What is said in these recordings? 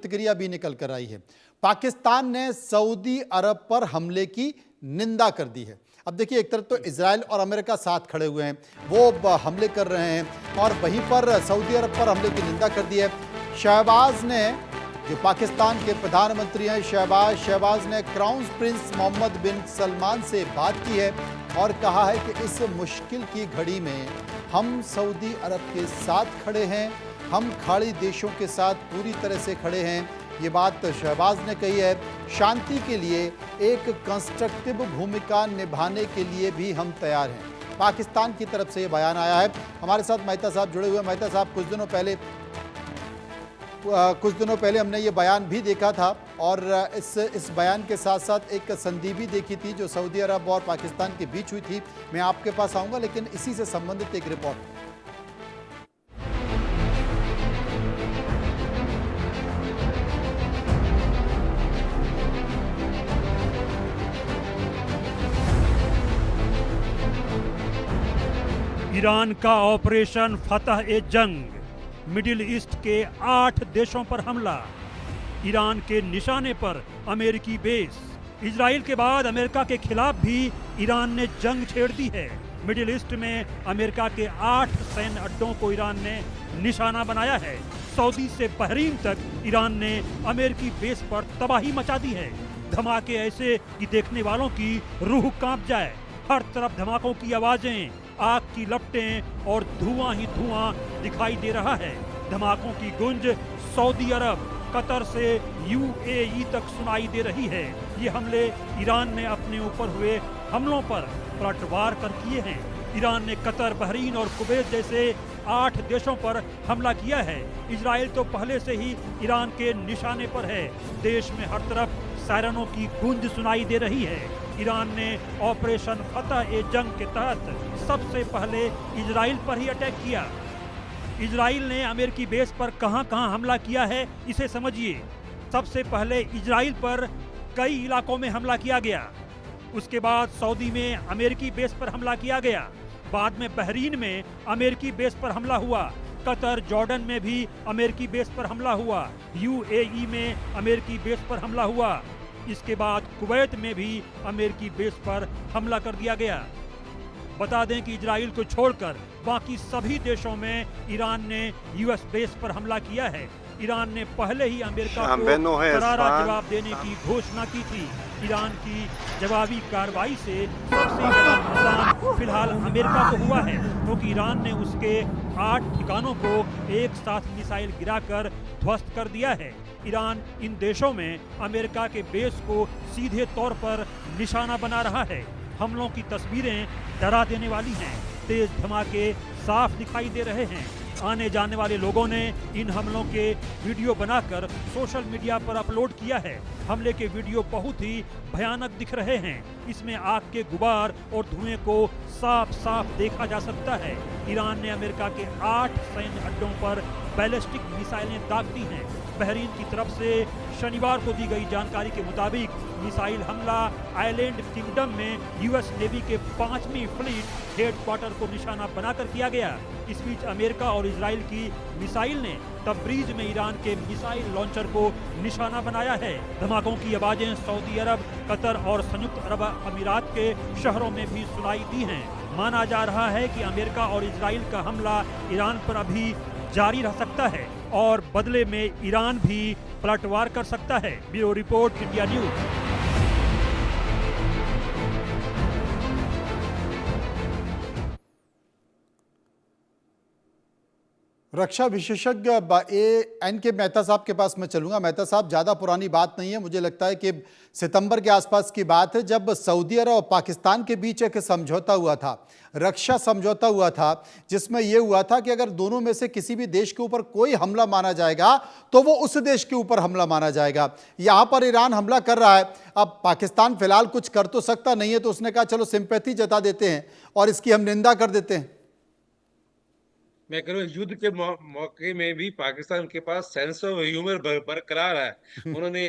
प्रतिक्रिया भी निकल कर आई है। पाकिस्तान ने सऊदी अरब पर हमले की निंदा कर दी है। अब देखिए, एक तरफ तो इजराइल और अमेरिका साथ खड़े हुए हैं, वो हमले कर रहे हैं और वहीं पर सऊदी अरब पर हमले की निंदा कर दी है। शहबाज ने, जो पाकिस्तान के प्रधानमंत्री हैं शहबाज ने क्राउन प्रिंस मोहम्मद बिन सलमान से बात की है और कहा है कि इस मुश्किल की घड़ी में हम सऊदी अरब के साथ खड़े हैं, हम खाड़ी देशों के साथ पूरी तरह से खड़े हैं। ये बात शहबाज ने कही है। शांति के लिए एक कंस्ट्रक्टिव भूमिका निभाने के लिए भी हम तैयार हैं, पाकिस्तान की तरफ से ये बयान आया है। हमारे साथ मेहता साहब जुड़े हुए हैं। मेहता साहब, कुछ दिनों पहले हमने ये बयान भी देखा था और इस बयान के साथ साथ एक संधि भी देखी थी जो सऊदी अरब और पाकिस्तान के बीच हुई थी। मैं आपके पास आऊँगा, लेकिन इसी से संबंधित एक रिपोर्ट। ईरान का ऑपरेशन फतह-ए-जंग, मिडिल ईस्ट के 8 देशों पर हमला, ईरान के निशाने पर अमेरिकी बेस। इजराइल के बाद अमेरिका के खिलाफ भी ईरान ने जंग छेड़ दी है। मिडिल ईस्ट में अमेरिका के 8 सैन्य अड्डों को ईरान ने निशाना बनाया है। सऊदी से बहरीन तक ईरान ने अमेरिकी बेस पर तबाही मचा दी है। धमाके ऐसे कि देखने वालों की रूह कांप जाए। हर तरफ धमाकों की आवाजें, आग की लपटें और धुआं ही धुआं दिखाई दे रहा है। धमाकों की गूंज सऊदी अरब, कतर से यूएई तक सुनाई दे रही है। ये हमले ईरान ने अपने ऊपर हुए हमलों पर पलटवार कर किए हैं। ईरान ने कतर, बहरीन और कुवैत जैसे 8 देशों पर हमला किया है। इजराइल तो पहले से ही ईरान के निशाने पर है। देश में हर तरफ सायरनों की गूंज सुनाई दे रही है। ईरान ने ऑपरेशन फतह-ए-जंग के तहत सबसे पहले इजराइल पर ही अटैक किया। इजराइल ने अमेरिकी बेस पर कहां-कहां हमला किया है, इसे समझिए। सबसे पहले इजराइल पर कई इलाकों में हमला किया गया। उसके बाद सऊदी में अमेरिकी बेस पर हमला किया गया। बाद में बहरीन में अमेरिकी बेस पर हमला हुआ। कतर, जॉर्डन में भी अमेरिकी बेस पर हमला हुआ। यूएई में अमेरिकी बेस पर हमला हुआ। इसके बाद कुवैत में भी अमेरिकी बेस पर हमला कर दिया गया। बता दें कि इजराइल को छोड़कर बाकी सभी देशों में ईरान ने यूएस बेस पर हमला किया है। ईरान ने पहले ही अमेरिका को करारा जवाब देने की घोषणा की थी। ईरान की जवाबी कार्रवाई से सबसे बड़ा नुकसान फिलहाल अमेरिका को हुआ है, क्योंकि ईरान ने उसके 8 ठिकानों को एक साथ मिसाइल गिराकर ध्वस्त कर दिया है। ईरान इन देशों में अमेरिका के बेस को सीधे तौर पर निशाना बना रहा है। हमलों की तस्वीरें डरा देने वाली हैं। तेज धमाके साफ दिखाई दे रहे हैं। आने जाने वाले लोगों ने इन हमलों के वीडियो बनाकर सोशल मीडिया पर अपलोड किया है। हमले के वीडियो बहुत ही भयानक दिख रहे हैं। इसमें आग के गुबार और धुएं को साफ साफ देखा जा सकता है। ईरान ने अमेरिका के 8 सैन्य अड्डों पर बैलिस्टिक मिसाइलें दाग दी हैं। बहरीन की तरफ से शनिवार को दी गई जानकारी के मुताबिक मिसाइल हमला आइलैंड किंगडम में यूएस नेवी के 5वीं फ्लीट हेडक्वार्टर को निशाना बनाकर किया गया। इस बीच अमेरिका और इजराइल की मिसाइल ने तब्रीज में ईरान के मिसाइल लॉन्चर को निशाना बनाया है। धमाकों की आवाजें सऊदी अरब, कतर और संयुक्त अरब अमीरात के शहरों में भी सुनाई दी हैं। माना जा रहा है कि अमेरिका और इजराइल का हमला ईरान पर अभी जारी रह सकता है और बदले में ईरान भी पलटवार कर सकता है। Bureau report, India News. रक्षा विशेषज्ञ एन के मेहता साहब के पास मैं चलूंगा। मेहता साहब, ज़्यादा पुरानी बात नहीं है, मुझे लगता है कि सितंबर के आसपास की बात है, जब सऊदी अरब और पाकिस्तान के बीच एक समझौता हुआ था, रक्षा समझौता हुआ था, जिसमें यह हुआ था कि अगर दोनों में से किसी भी देश के ऊपर कोई हमला माना जाएगा तो वो उस देश के ऊपर हमला माना जाएगा। यहाँ पर ईरान हमला कर रहा है। अब पाकिस्तान फिलहाल कुछ कर तो सकता नहीं है, तो उसने कहा चलो सिंपैथी जता देते हैं और इसकी हम निंदा कर देते हैं। मैं कह रहा हूँ युद्ध के मौके में भी पाकिस्तान के पास सेंस ऑफ ह्यूमर बरकरार है। उन्होंने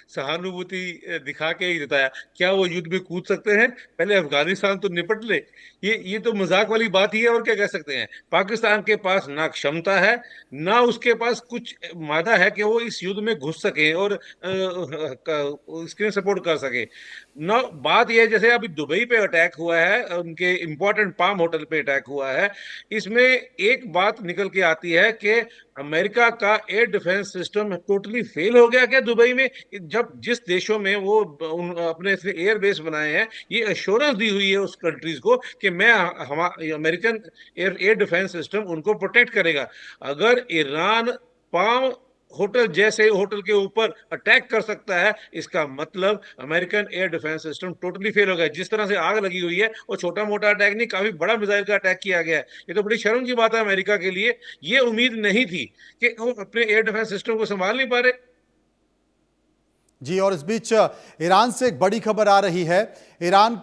सहानुभूति दिखा के ही बताया। क्या वो युद्ध में कूद सकते हैं? पहले अफगानिस्तान तो निपट ले। ये तो मजाक वाली बात ही है, और क्या कह सकते हैं। पाकिस्तान के पास ना क्षमता है, ना उसके पास कुछ मादा है कि वो इस युद्ध में घुस सके और इसके सपोर्ट कर सके। ना बात यह है, जैसे अभी दुबई पे अटैक हुआ है, उनके इंपॉर्टेंट पाम होटल पे अटैक हुआ है, इसमें एक बात निकल के आती है कि अमेरिका का air defence system totally fail हो गया क्या दुबई में? जब जिस देशों में वो अपने एयर बेस बनाए हैं, ये एश्योरेंस दी हुई है उस कंट्रीज को कि मैं अमेरिकन एयर डिफेंस सिस्टम उनको प्रोटेक्ट करेगा। अगर ईरान पाम होटल जैसे होटल के ऊपर अटैक कर सकता है, इसका मतलब American air defence system totally fail हो गया। जिस तरह से आग लगी हुई है, वो छोटा मोटा अटैक नहीं, काफी बड़ा मिसाइल का अटैक किया गया है। ये तो बड़ी शर्म की बात है अमेरिका के लिए। ये उम्मीद नहीं थी कि वो अपने एयर डिफेंस सिस्टम को संभाल नहीं पा रहे। जी, और इस बीच ईरान से एक बड़ी खबर आ रही है। ईरान